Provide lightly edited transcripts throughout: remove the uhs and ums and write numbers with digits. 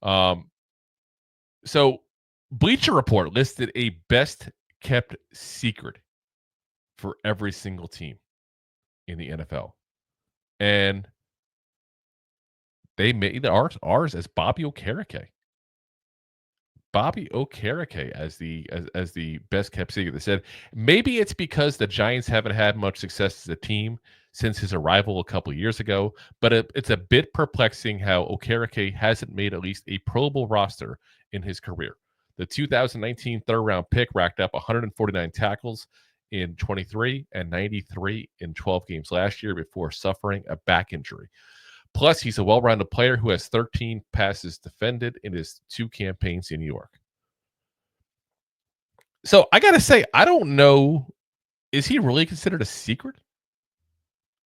Um, so Bleacher Report listed a best kept secret for every single team in the NFL. And they made ours as Bobby Okereke. Bobby Okereke as the best kept secret. They said maybe it's because the Giants haven't had much success as a team since his arrival a couple years ago, but it's a bit perplexing how Okereke hasn't made at least a Pro Bowl roster in his career. The 2019 third round pick racked up 149 tackles in 23 and 93 in 12 games last year before suffering a back injury. Plus, he's a well-rounded player who has 13 passes defended in his 2 campaigns in New York. So I gotta say, I don't know. Is he really considered a secret?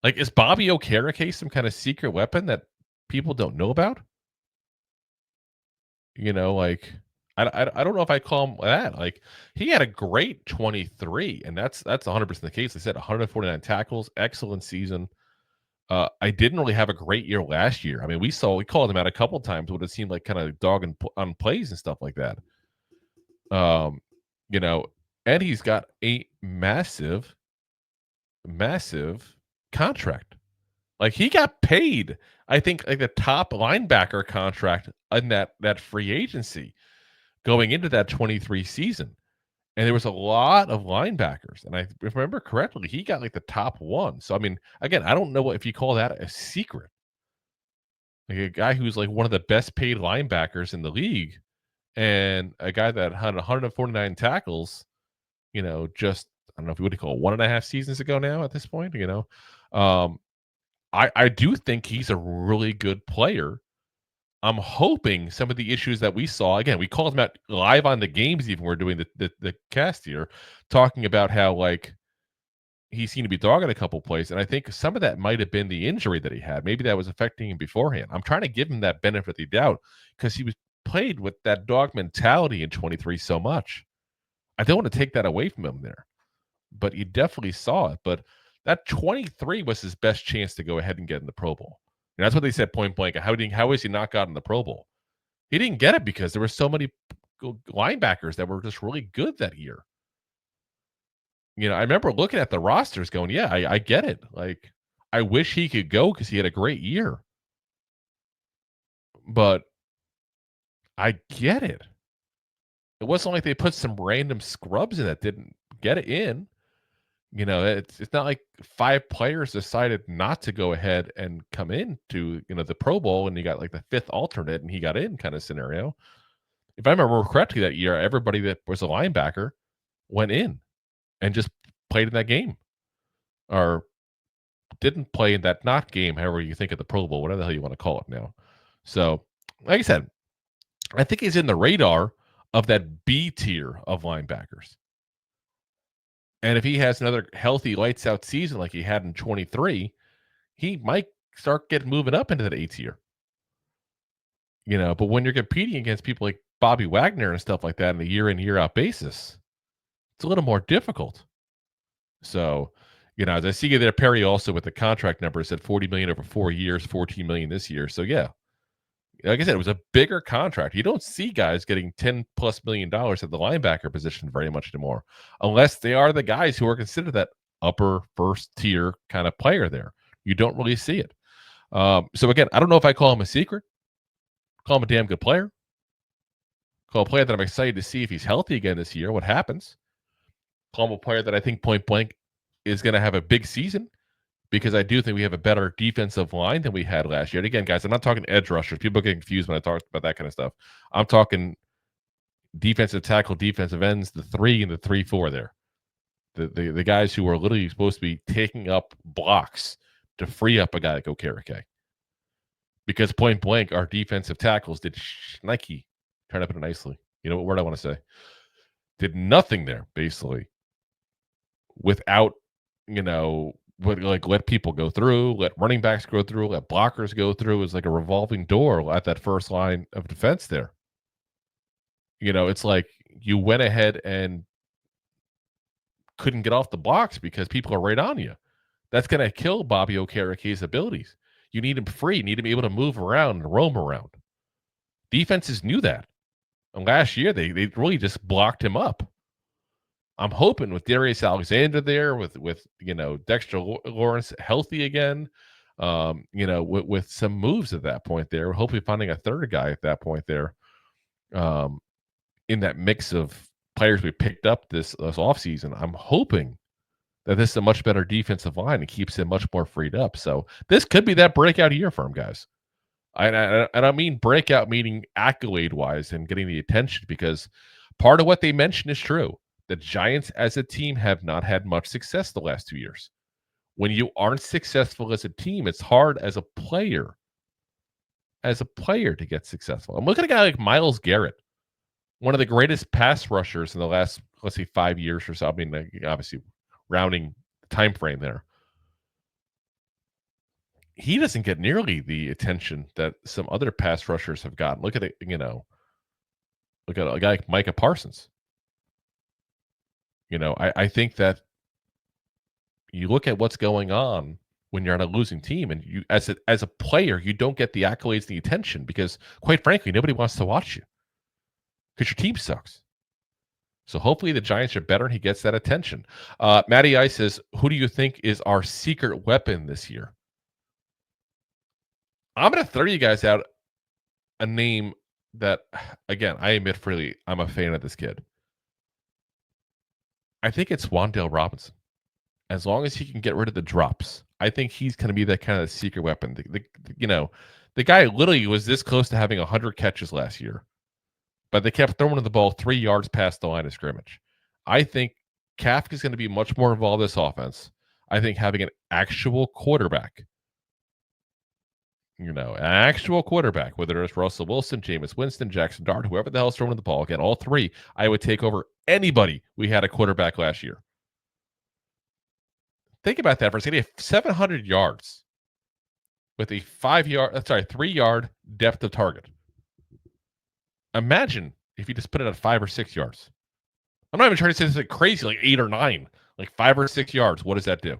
Like, is Bobby Okereke some kind of secret weapon that people don't know about? Like I don't know if I call him that. Like, he had a great 23, and that's 100% the case. They said 149 tackles, excellent season. I didn't really have a great year last year. I mean, we called him out a couple times when it seemed like kind of dog on plays and stuff like that. Um, you know, and he's got a massive, massive contract. Like, he got paid, I think, like the top linebacker contract in that free agency going into that 23 season. And there was a lot of linebackers. And if I remember correctly, he got like the top one. So, I mean, again, I don't know if you call that a secret. Like, a guy who's like one of the best paid linebackers in the league and a guy that had 149 tackles, just, I don't know if you would call it 1.5 seasons ago now at this point. I do think he's a really good player. I'm hoping some of the issues that we saw, again, we called him out live on the games, even we're doing the cast here, talking about how, like, he seemed to be dogging a couple plays, and I think some of that might have been the injury that he had. Maybe that was affecting him beforehand. I'm trying to give him that benefit of the doubt because he was played with that dog mentality in 23 so much. I don't want to take that away from him there, but you definitely saw it. But that 23 was his best chance to go ahead and get in the Pro Bowl. And that's what they said point blank. How is he not got in the Pro Bowl? He didn't get it because there were so many linebackers that were just really good that year. I remember looking at the rosters going, yeah, I get it. Like, I wish he could go because he had a great year. But I get it. It wasn't like they put some random scrubs in that didn't get it in. It's not like 5 players decided not to go ahead and come into, the Pro Bowl, and you got like the 5th alternate and he got in kind of scenario. If I remember correctly that year, everybody that was a linebacker went in and just played in that game or didn't play in that not game, however you think of the Pro Bowl, whatever the hell you want to call it now. So, like I said, I think he's in the radar of that B tier of linebackers. And if he has another healthy lights out season like he had in 23, he might start moving up into that A tier. But when you're competing against people like Bobby Wagner and stuff like that on a year in, year out basis, it's a little more difficult. So, as I see you there, Perry also with the contract numbers said $40 million over 4 years, $14 million this year. So yeah, like I said, it was a bigger contract. You don't see guys getting $10+ million at the linebacker position very much anymore, unless they are the guys who are considered that upper first tier kind of player there. You don't really see it. So again, I don't know if I call him a secret. Call him a damn good player. Call a player that I'm excited to see if he's healthy again this year, what happens. Call him a player that I think point blank is going to have a big season because I do think we have a better defensive line than we had last year. And again, guys, I'm not talking edge rushers. People get confused when I talk about that kind of stuff. I'm talking defensive tackle, defensive ends, the 3 and the 3-4 there. The guys who are literally supposed to be taking up blocks to free up a guy like Okereke. Because point blank, our defensive tackles did Nike, trying to put it nicely. You know what word I want to say? Did nothing there, basically, without, let people go through, let running backs go through, let blockers go through. It was like a revolving door at that first line of defense there. It's like you went ahead and couldn't get off the blocks because people are right on you. That's going to kill Bobby Okereke's abilities. You need him free. You need him able to move around and roam around. Defenses knew that. And last year, they really just blocked him up. I'm hoping with Darius Alexander there, with Dexter Lawrence healthy again, with some moves at that point there. Hopefully finding a third guy at that point there, um, in that mix of players we picked up this offseason. I'm hoping that this is a much better defensive line and keeps him much more freed up. So this could be that breakout year for him, guys. I mean breakout meaning accolade wise and getting the attention, because part of what they mentioned is true. The Giants as a team have not had much success the last 2 years. When you aren't successful as a team, it's hard as a player to get successful. I'm looking at a guy like Myles Garrett, one of the greatest pass rushers in the last, let's say, 5 years or so. I mean, obviously rounding the time frame there. He doesn't get nearly the attention that some other pass rushers have gotten. Look at it, look at a guy like Micah Parsons. I think that you look at what's going on when you're on a losing team, and you as a player, you don't get the accolades and the attention because, quite frankly, nobody wants to watch you because your team sucks. So hopefully the Giants are better and he gets that attention. Matty Ice says, who do you think is our secret weapon this year? I'm going to throw you guys out a name that, again, I admit freely, I'm a fan of this kid. I think it's Wandale Robinson. As long as he can get rid of the drops, I think he's going to be that kind of secret weapon. The guy literally was this close to having 100 catches last year, but they kept throwing the ball 3 yards past the line of scrimmage. I think Kafka is going to be much more involved in this offense. I think having an actual quarterback, whether it's Russell Wilson, Jameis Winston, Jackson Dart, whoever the hell's throwing the ball, again, all three, I would take over anybody we had a quarterback last year. Think about that for a second. He had 700 yards with a 3-yard depth of target. Imagine if you just put it at 5 or 6 yards. I'm not even trying to say this is crazy, like 8 or 9, like 5 or 6 yards. What does that do?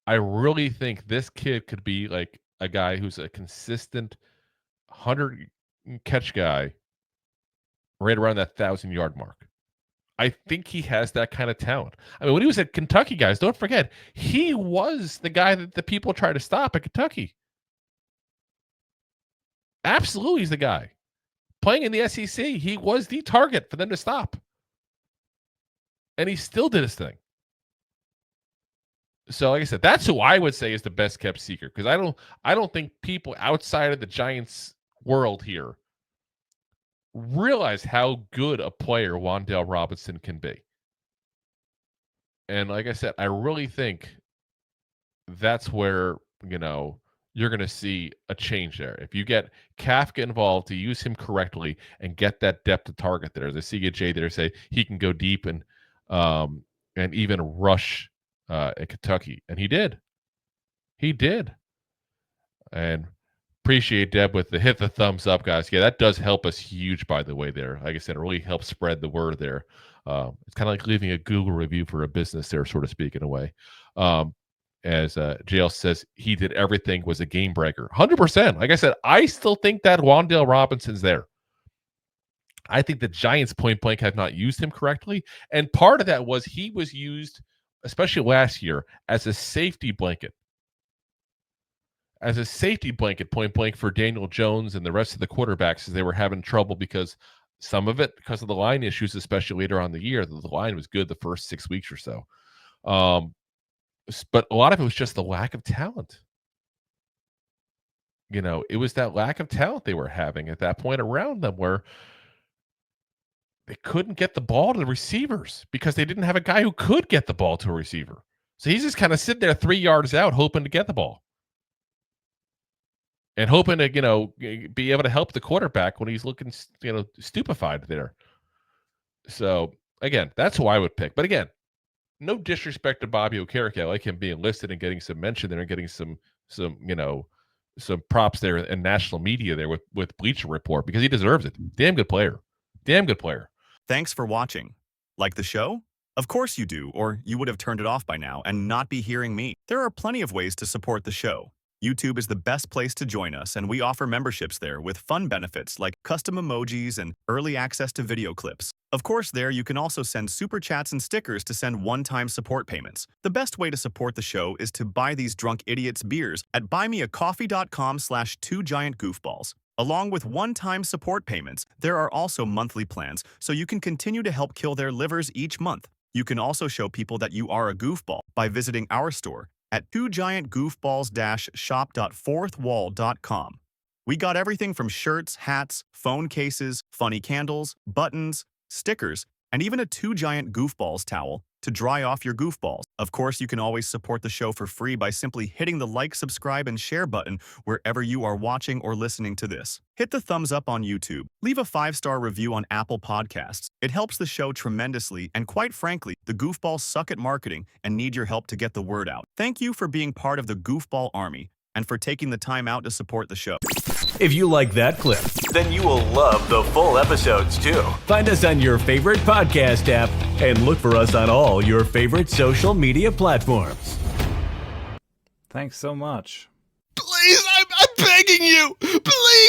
I really think this kid could be like a guy who's a consistent 100 catch guy right around that 1,000-yard mark. I think he has that kind of talent. I mean, when he was at Kentucky, guys, don't forget, he was the guy that the people try to stop at Kentucky. Absolutely, he's the guy. Playing in the SEC, he was the target for them to stop. And he still did his thing. So, like I said, that's who I would say is the best kept secret, because I don't think people outside of the Giants world here realize how good a player Wandale Robinson can be. And like I said, I really think that's where, you're going to see a change there. If you get Kafka involved to use him correctly and get that depth of target there. As I see Jay there say he can go deep and even rush at Kentucky. And he did. He did. And appreciate Deb with the hit the thumbs up, guys. Yeah, that does help us huge, by the way, there. Like I said, it really helps spread the word there. It's kind of like leaving a Google review for a business there, so to speak, in a way. As JL says, he did everything, was a game breaker. 100%. Like I said, I still think that Wandale Robinson's there. I think the Giants point blank have not used him correctly. And part of that was he was used, especially last year, as a safety blanket. As a safety blanket, point blank, for Daniel Jones and the rest of the quarterbacks, as they were having trouble because some of it because of the line issues, especially later on in the year. The line was good the first 6 weeks or so. But a lot of it was just the lack of talent. It was that lack of talent they were having at that point around them, where they couldn't get the ball to the receivers because they didn't have a guy who could get the ball to a receiver. So he's just kind of sitting there 3 yards out hoping to get the ball. And hoping to, be able to help the quarterback when he's looking, stupefied there. So, again, that's who I would pick. But again, no disrespect to Bobby Okereke. I like him being listed and getting some mention there and getting some props there in national media there with Bleacher Report, because he deserves it. Damn good player. Damn good player. Thanks for watching. Like the show? Of course you do, or you would have turned it off by now and not be hearing me. There are plenty of ways to support the show. YouTube is the best place to join us, and we offer memberships there with fun benefits like custom emojis and early access to video clips. Of course, there you can also send super chats and stickers to send one-time support payments. The best way to support the show is to buy these drunk idiots beers at buymeacoffee.com/2giantgoofballs. Along with one-time support payments, there are also monthly plans, so you can continue to help kill their livers each month. You can also show people that you are a goofball by visiting our store at 2giantgoofballs-shop.fourthwall.com. We got everything from shirts, hats, phone cases, funny candles, buttons, stickers, and even a 2 Giant Goofballs towel to dry off your goofballs. Of course, you can always support the show for free by simply hitting the like, subscribe, and share button wherever you are watching or listening to this. Hit the thumbs up on YouTube. Leave a 5-star review on Apple Podcasts. It helps the show tremendously, and quite frankly, the Goofballs suck at marketing and need your help to get the word out. Thank you for being part of the Goofball Army and for taking the time out to support the show. If you like that clip, then you will love the full episodes too. Find us on your favorite podcast app and look for us on all your favorite social media platforms. Thanks so much. Please, I'm begging you. Please.